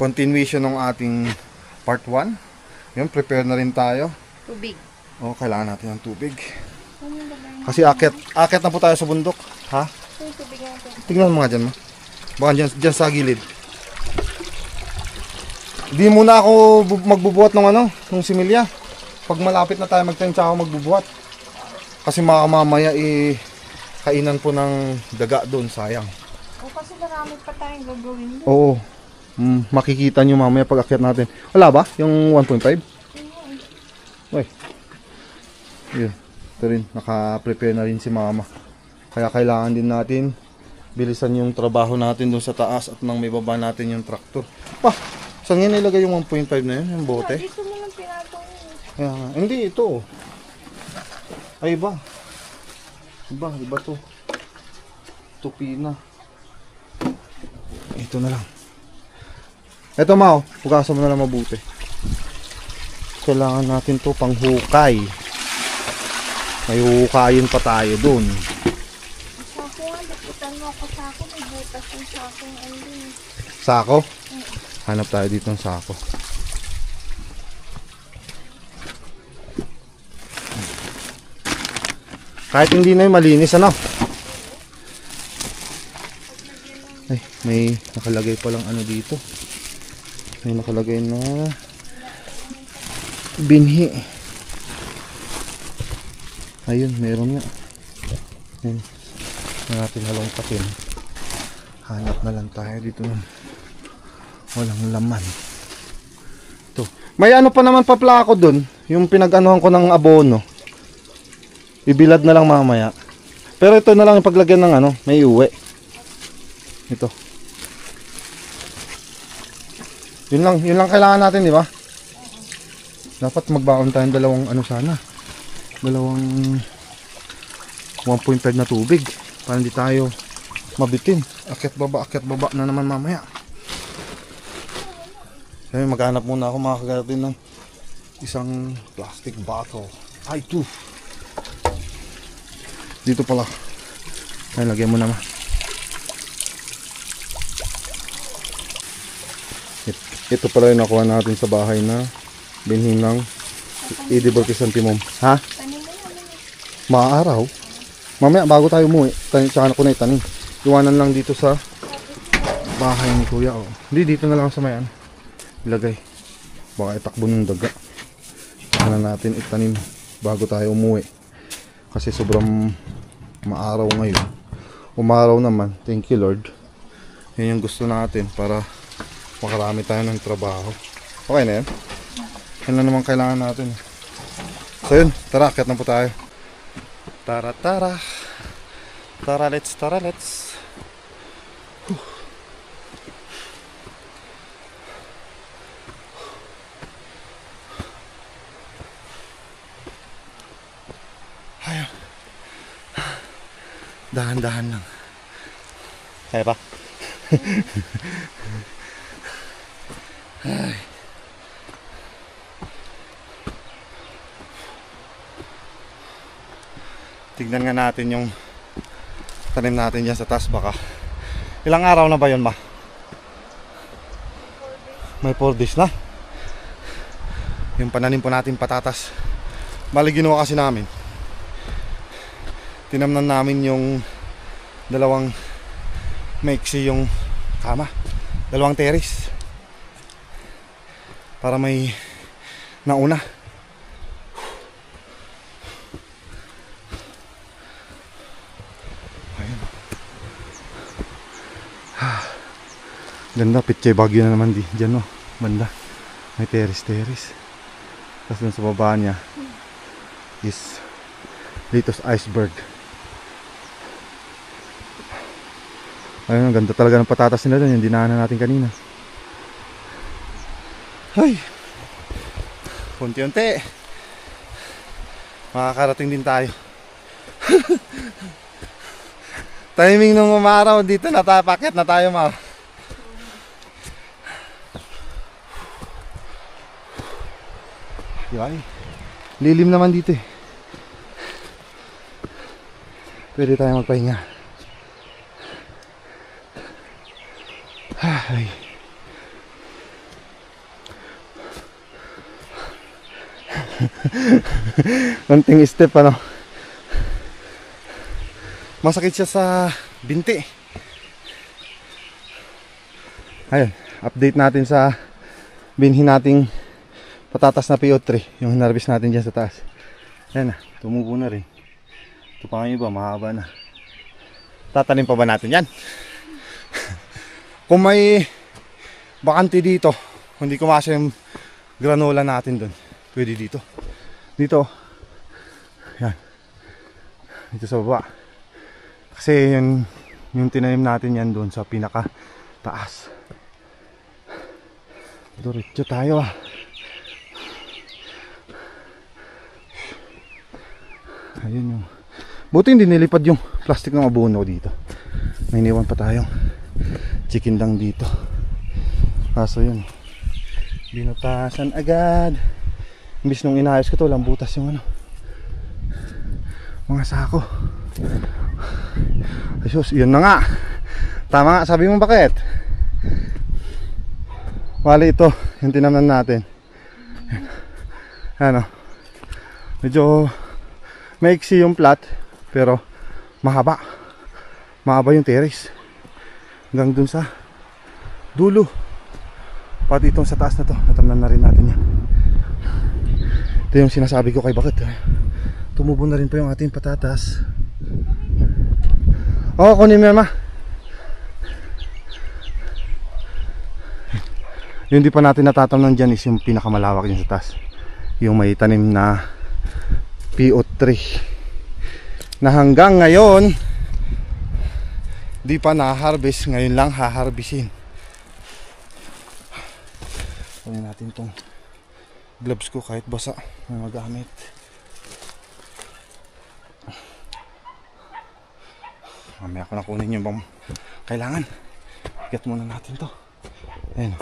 continuation ng ating part 1. Yun, prepare na rin tayo. Tubig. Oo, kailangan natin ng tubig. Kasi akit na po tayo sa bundok. Ha? Yung tubig natin. Tingnan mo nga dyan, ma. Baka dyan sa gilid. Di muna ako magbubuhat ng ng similya. Pag malapit na tayo magtanim, tsaka ako magbubuhat. Kasi mamaya kainan po ng daga doon, sayang. O kasi marami pa tayong gagawin doon. Oo. Makikita nyo mamaya pag akyat natin. Wala ba? Yung 1.5? Uy. Yun. Ito rin. Naka-prepare na rin si mama. Kaya kailangan din natin bilisan yung trabaho natin doon sa taas at nang may baba natin yung traktor. Pa! Saan yan nilagay yung 1.5 na yun? Yung bote? Dito mo lang pinatong. Kaya nga. Hindi, ito. Ay, iba. Iba to. Tupina. Ito na lang. Ito, Mao. Hugasan mo na lang mabuti. Kailangan natin to pang hukay. May hukayin pa tayo dun. Sako nga, liputan mo ako sako. May butas yung sako ng andun. Sako? Hanap tayo dito ng sako. Kahit hindi na yung malinis, ano? Ay, may nakalagay palang ano dito. May nakalagay na binhi. Ayun, meron nga. Ayun. Na natin halongkatin. Hanap na lang tayo dito ng walang laman. Ito. May ano pa naman paplako dun. Yung pinag-anuhan ko ng abono. Ibilad na lang mamaya. Pero ito na lang yung paglagyan ng may uwi. Ito. Yun lang kailangan natin, di ba? Dapat magbaon tayong dalawang sana. Dalawang 1.5 na tubig para hindi tayo mabitin. Akyat baba na naman mamaya. Kaya maghanap muna ako mga kagatin ng isang plastic bottle. Ay, two. Dito pala. Ay, lagyan mo naman. Ito pala yung nakuha natin sa bahay na binhi ng edible chrysanthemum. Ha? Maaraw. Mamaya bago tayo umuwi, tsaka ko na itanim. Iwanan lang dito sa bahay ni kuya. Oh. Hindi, dito na lang sa mayan. Ilagay. Baka itakbo ng daga. Tsaka natin itanim bago tayo umuwi. Kasi sobrang maaraw ngayon. Umaraw naman. Thank you, Lord. Yan yung gusto natin para makarami tayo ng trabaho. Okay na yan? Yan lang naman kailangan natin. So yun, tara, akyat na po tayo. Tara. Tara, let's. Ayun. Dahan-dahan lang. Kaya pa? Ay. Tignan nga natin yung tanim natin dyan sa taas baka. Ilang araw na ba yun, ma? May 4 days na. Yung pananim po natin patatas. Bali ginawa kasi namin. Tinamnan namin yung dalawang maiksi yung kama. Dalawang terrace. Para may nauna. Ayun. Ganda, Pichay Baguio na naman dyan, no? Banda. May terrace. Tapos dun sa baba niya is Litos Iceberg. Ayun, ang ganda talaga ng patatas nila dun. Yung dinaanan natin kanina. Ay, unti-unti makakarating din tayo. Timing nung umaraw dito, natapakit na tayo, ma. Yan, lilim naman dito eh. Pwede tayo magpahinga. Ay. Konting step ano. Masakit siya sa binti. Ayun, update natin sa binhi nating patatas na PO3, yung hinarvest natin dyan sa taas. Ayan na, tumubo na rin. Ito pa nga iba, mahaba na. Tatanim pa ba natin yan? Kung may bakante dito, hindi kumasya yung granola natin doon, pwede dito. Dito, yan. Dito sa baba. Kasi yung tinanim natin yan doon sa pinaka taas. Diretso tayo ah. Ayun yung. Buti hindi nilipad yung plastic ng abono dito. May iniwan pa tayong chikindang dito. Kaso yun, binutasan agad. Imbis nung inayos ko to, lambutas yung ano, mga sako. Ayos, yun na nga. Tama nga, sabi mo bakit? Wali ito, yung tinamnan natin. Ano, medyo maiksi yung plat, pero mahaba. Mahaba yung terrace hanggang dun sa dulo. Pati itong sa taas na to, natamnan na rin natin yan. Ito yung sinasabi ko kay bakit tumubo na rin pa yung ating patatas. Oo, kunin mo yan, ma. Yung di pa natin natatamnan dyan is yung pinakamalawak yung sa taas, yung may tanim na PO3 na hanggang ngayon di pa na-harvest. Ngayon lang ha-harvestin. Kunin natin tong gloves ko kahit basa na magamit. Mamaya ko na kunin yung bang kailangan. Ikat muna natin to. Ayan.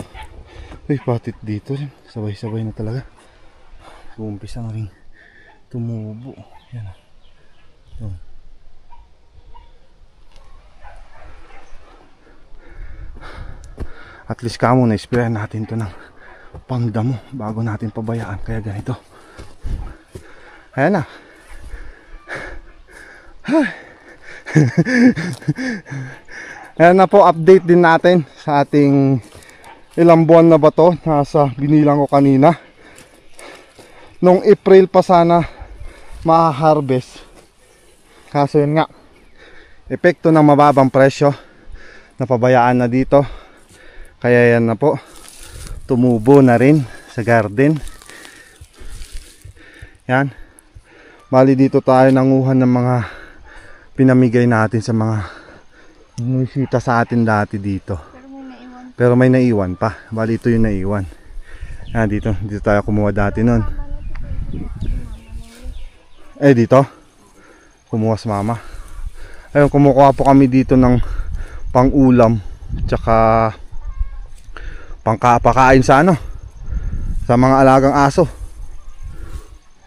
Uy, patit dito rin. Sabay-sabay na talaga. Uumpisa na rin tumubo. Yan. Yun. At least kamo na-sprayan natin to ng pangdamo bago natin pabayaan. Kaya ganito. Ayan na. Ayan na po, update din natin sa ating ilang buwan na ba to. Nasa binilang ko kanina. Nung April pa sana ma-harvest. Kaso yun nga, epekto ng mababang presyo, napabayaan na dito. Kaya yan na po, tumubo na rin sa garden. Yan. Bali dito tayo nanguhan ng mga pinamigay natin sa mga bumisita sa atin dati dito. Pero may naiwan pa. Bali ito yung naiwan. Yan, dito tayo kumuha dati nun. Eh dito kumuha sa mama. Ayun, kumukuha po kami dito ng pang-ulam tsaka pangkapakain sa ano, sa mga alagang aso,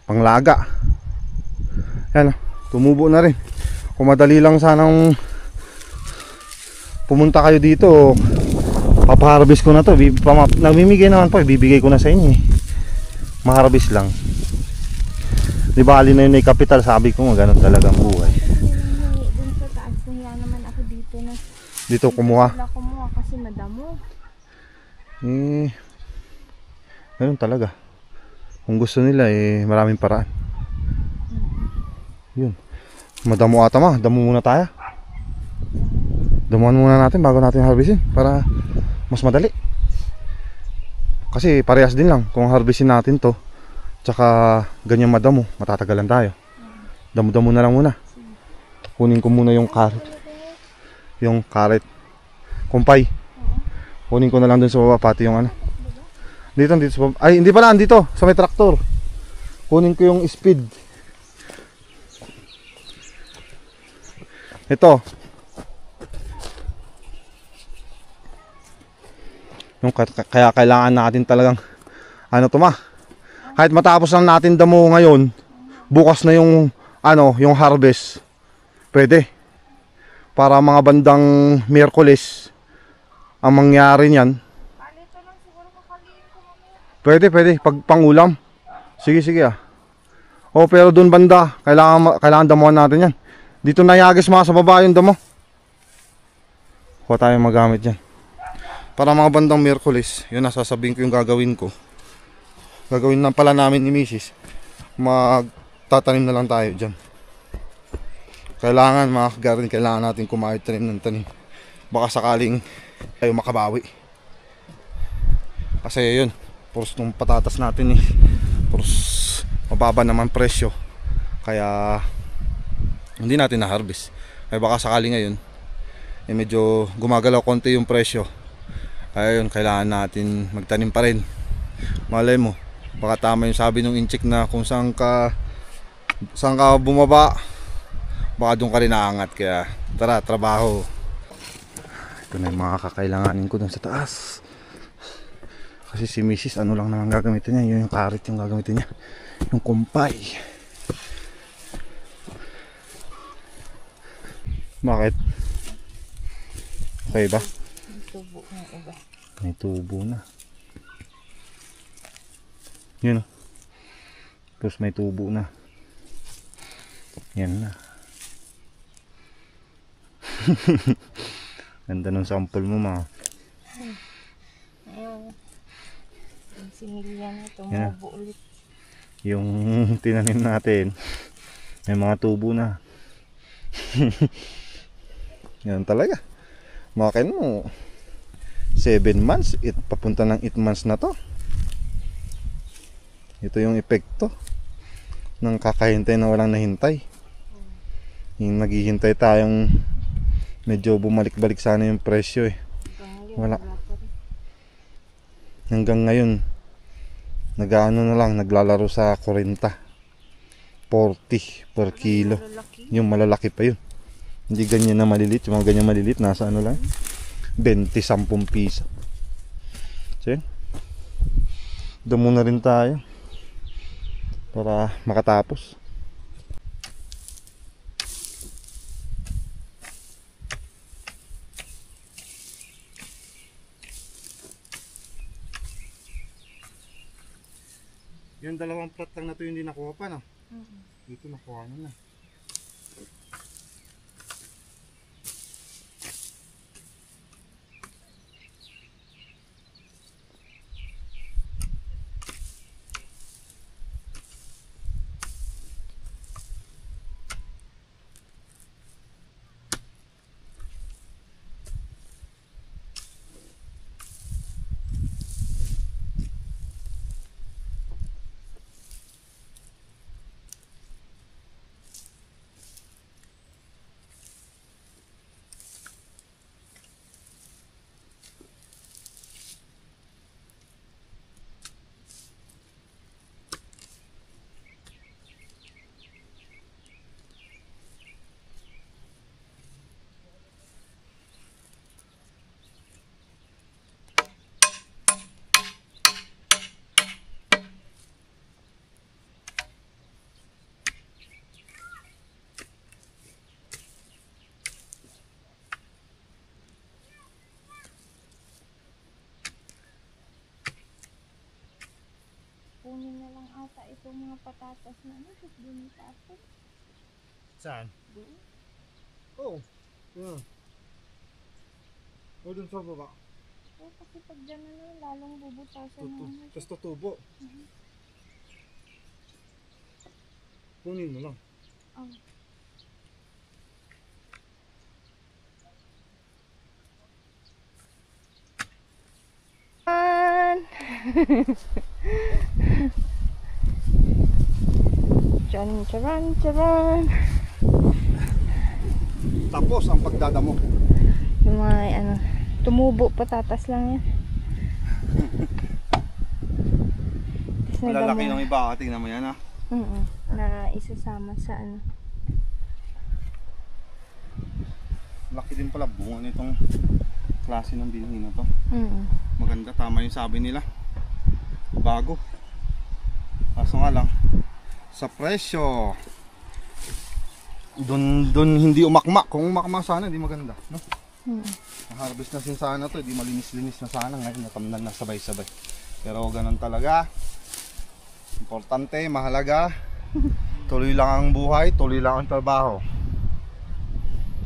panglaga. Yan, tumubo na rin. Kung madali lang sanang pumunta kayo dito, papaharvest ko na to. Namimigay naman po, ibibigay ko na sa inyo. Maharvest lang. Di bali na yun ay kapital, sabi ko nga ganun talaga ang buhay. Dun sa taas, nahiya naman ako dito na. Dito kumuha. Wala kumuha kasi madamo. Ganun talaga. Kung gusto nila maraming paraan. Yun. Madamo ata ma, damo muna tayo. Damuhan muna natin bago natin harvestin para mas madali. Kasi parehas din lang kung harvestin natin to. Tsaka ganyan madamo, matatagalan tayo. Damo-damo na lang muna. Kunin ko muna yung carrot. Yung carrot. Kumpay. Kunin ko na lang dun sa baba, pati yung ano. Dito sa baba. Ay, hindi pala, dito sa may traktor. Kunin ko yung speed. Ito. Yung kaya kailangan natin talagang ano to ma. Kahit matapos lang natin damo ngayon, bukas na yung ano, yung harvest. Pwede. Para mga bandang Miyerkules ang mangyari niyan. Palito lang siguro kakaliin ko mamaya. Pwede, pag pangulam. Sige ah. O pero doon banda, kailangan damuhan natin yan. Dito nayagis mga sa baba yung damo. Kuha tayo magamit yan. Para mga bandang Miyerkules, yun nasasabihin ko yung gagawin ko. Gagawin na pala namin ni Mrs. Magtatanim na lang tayo dyan. Kailangan mga garden, kailangan natin kumain tanim ng tanim. Baka sakaling tayo makabawi. Kasi yun, puros nung patatas natin puros mababa naman presyo. Kaya hindi natin na-harvest. Kaya baka sakali ngayon medyo gumagalaw konti yung presyo. Kaya yun, kailangan natin magtanim pa rin. Malay mo, baka tama yung sabi ng inchik na kung saan ka bumaba, baka doon ka rin naangat. Kaya tara, trabaho. Ito na yung mga kakailanganin ko doon sa taas. Kasi si Mrs. ano lang naman gagamitin niya. Yun yung karit yung gagamitin niya. Yung kumpay. Bakit? Okay ba? May tubo ng iba. May tubo na. Yun o. Tapos may tubo na. Yan na. Ganda ng sample mo ma. Ayun. Yung similya na Yan. tumubo ulit. Yung tinanim natin, may mga tubo na. Yan talaga. Makin mo 7 months, papunta ng 8 months na to. Ito yung epekto ng kakahintay na walang nahintay. Yung naghihintay tayong medyo bumalik-balik sana yung presyo Wala. Hanggang ngayon nag-ano na lang, naglalaro sa 40 per kilo. Yung malalaki pa yun. Hindi ganyan na malilit. Yung mga ganyan malilit, nasa ano lang 20-10 piso. So yun, damo na rin tayo para makatapos. Yung dalawang plat lang na to hindi nakuha pa, no? Dito nakuha na. Kunin na lang ata itong mga patatas na doon tapos. Saan? Doon. Oh. Yeah. O dun sa baba. Kasi pag dyan na lalong bubutasan na. Tapos tutubo. Kunin mo lang. Charan. Tapos ang pagdadamo. Yung mga tumubo patatas lang yan. Malalaki ng iba, tingnan mo yan ha. Na isasama sa Laki din pala bunga nitong klase ng binhi na to. Maganda, tama yung sabi nila. Bago. Kaso nga lang, sa presyo, dun hindi umakma. Kung umakma sana, di maganda, no? Harvest na sin sana to, di malinis-linis na sana. Ngayon natamnan na sabay-sabay. Pero ganun talaga. Importante, mahalaga, Tuloy lang ang buhay, tuloy lang ang trabaho.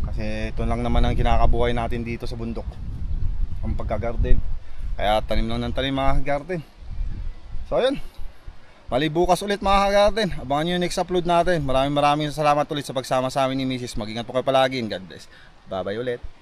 Kasi ito lang naman ang kinakabuhay natin dito sa bundok, ang pagka-garden. Kaya tanim lang ng tanim mga garden. So ayun, mali bukas ulit mga garden. Abangan nyo yung next upload natin. Maraming salamat ulit sa pagsama sa amin ni Mrs. Mag-ingat po kayo palagi. God bless. Bye bye ulit.